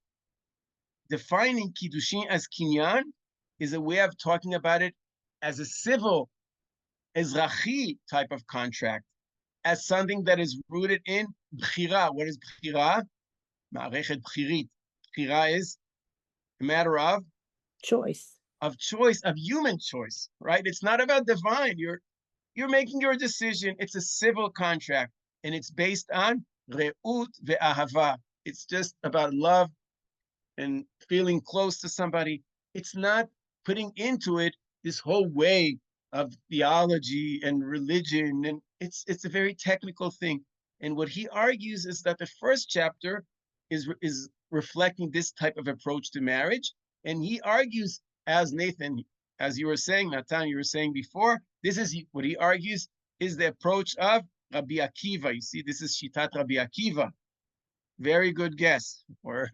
defining Kiddushin as kinyan is a way of talking about it as a civil, ezrachi type of contract, as something that is rooted in bchira. What is bchira? Ma'arechet bchirit. Bchira is a matter of Choice. Of choice, of human choice, right? It's not about divine. You're making your decision. It's a civil contract, and it's based on re'ut ve'ahava. It's just about love and feeling close to somebody. It's not putting into it this whole way of theology and religion, and it's a very technical thing. And what he argues is that the first chapter is reflecting this type of approach to marriage, and he argues, as Nathan, as you were saying, Natan, you were saying before, this is what he argues is the approach of Rabbi Akiva. You see, this is Shitat Rabbi Akiva. Very good guess. Or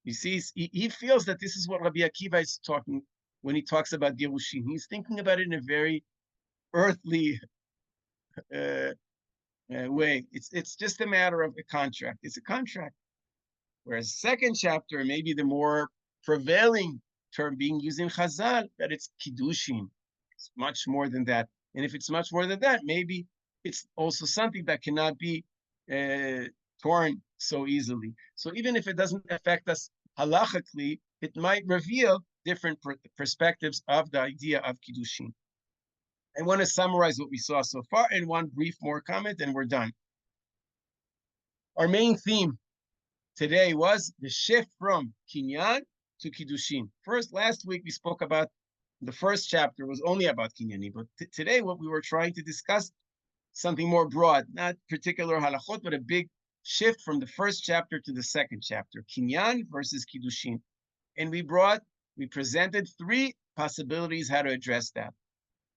you see, he feels that this is what Rabbi Akiva is talking when he talks about Girushin. He's thinking about it in a very earthly way. It's just a matter of a contract. It's a contract. Whereas second chapter, maybe the more prevailing term being used in Chazal, that it's Kiddushin. It's much more than that. And if it's much more than that, maybe it's also something that cannot be torn so easily. So even if it doesn't affect us halachically, it might reveal different perspectives of the idea of Kiddushin. I want to summarize what we saw so far in one brief more comment, and we're done. Our main theme today was the shift from Kinyan to Kiddushin. First, last week we spoke about the first chapter was only about Kinyani, but today what we were trying to discuss, something more broad, not particular halachot, but a big shift from the first chapter to the second chapter, Kinyan versus Kiddushin. And we presented three possibilities how to address that.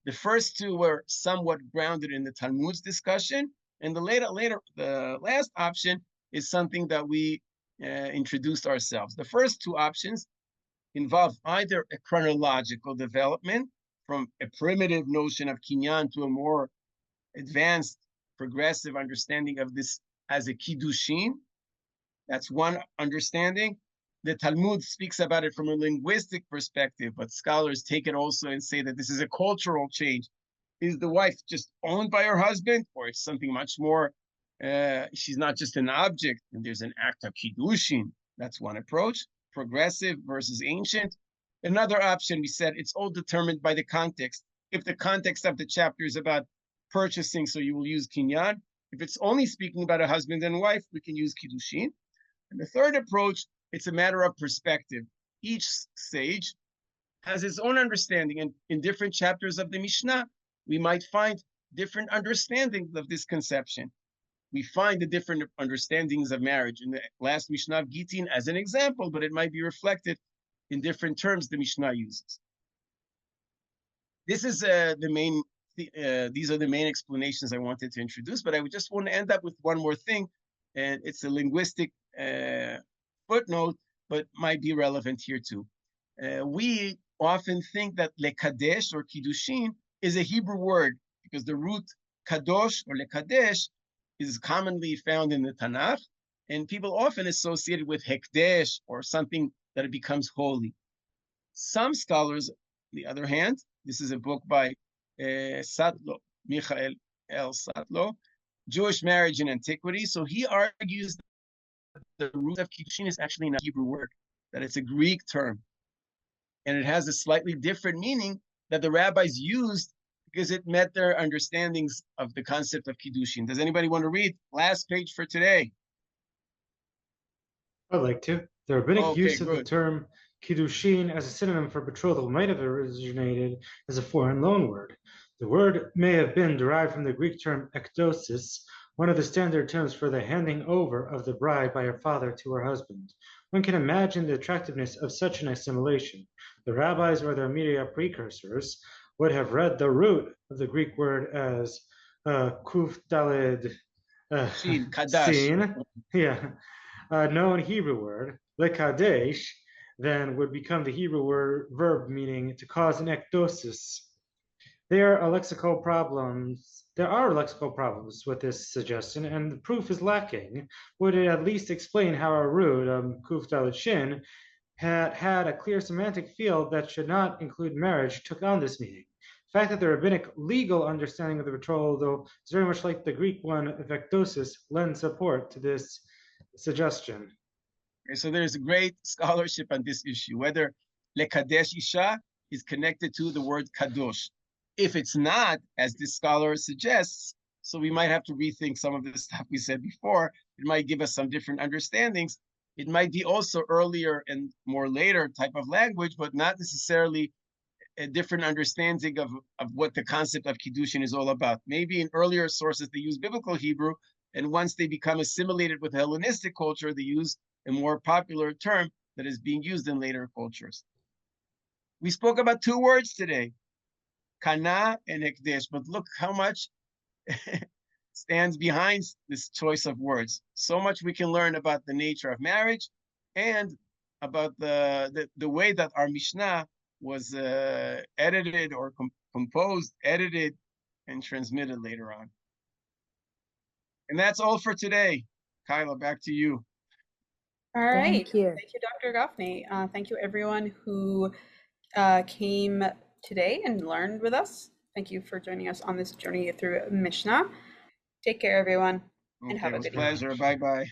The first two were somewhat grounded in the Talmud's discussion, and the last option is something that we introduced ourselves. The first two options involve either a chronological development from a primitive notion of kinyan to a more advanced, progressive understanding of this as a kiddushin. That's one understanding. The Talmud speaks about it from a linguistic perspective, but scholars take it also and say that this is a cultural change. Is the wife just owned by her husband, or it's something much more? She's not just an object, and there's an act of kiddushin. That's one approach, progressive versus ancient. Another option, we said, it's all determined by the context. If the context of the chapter is about purchasing, so you will use kinyan. If it's only speaking about a husband and wife, we can use kiddushin. And the third approach, it's a matter of perspective. Each sage has his own understanding, and in different chapters of the Mishnah, we might find different understandings of this conception. We find the different understandings of marriage in the last Mishnah of Gittin as an example, but it might be reflected in different terms the Mishnah uses. This is these are the main explanations I wanted to introduce, but I would just want to end up with one more thing, and it's a linguistic footnote, but might be relevant here too. We often think that lekadesh or kiddushin is a Hebrew word because the root kadosh or lekadesh is commonly found in the Tanakh, and people often associate it with hekdesh or something that it becomes holy. Some scholars, on the other hand, this is a book by Satlo, Michael L. Satlo, Jewish Marriage in Antiquity. So he argues that the root of kiddushin is actually not a Hebrew word, that it's a Greek term, and it has a slightly different meaning that the rabbis used because it met their understandings of the concept of kiddushin. Does anybody want to read? Last page for today. I'd like to. The rabbinic use of the term kiddushin as a synonym for betrothal might have originated as a foreign loanword. The word may have been derived from the Greek term ekdosis, one of the standard terms for the handing over of the bride by her father to her husband. One can imagine the attractiveness of such an assimilation. The rabbis or their immediate precursors would have read the root of the Greek word as kuf daled sin, known Hebrew word, lekadesh, then would become the Hebrew verb meaning to cause an ekdosis. There are lexical problems with this suggestion, and the proof is lacking. Would it at least explain how our root, kuf daled shin, had a clear semantic field that should not include marriage took on this meaning? The fact that the rabbinic legal understanding of the betrothal, though, is very much like the Greek one of ekdosis, lends support to this suggestion. Okay, so there's great scholarship on this issue, whether lekadesh isha is connected to the word kadosh. If it's not, as this scholar suggests, so we might have to rethink some of the stuff we said before. It might give us some different understandings. It might be also earlier and more later type of language, but not necessarily a different understanding of what the concept of kiddushin is all about. Maybe in earlier sources they use biblical Hebrew, and once they become assimilated with Hellenistic culture, they use a more popular term that is being used in later cultures. We spoke about two words today, kana and ekdesh, but look how much stands behind this choice of words. So much we can learn about the nature of marriage and about the way that our Mishnah was edited or composed, edited, and transmitted later on. And that's all for today. Kyla, back to you. All right. Thank you. Thank you, Dr. Gafni. Thank you, everyone who came today and learned with us. Thank you for joining us on this journey through Mishnah. Take care, everyone, and have a good evening. Pleasure. Bye-bye.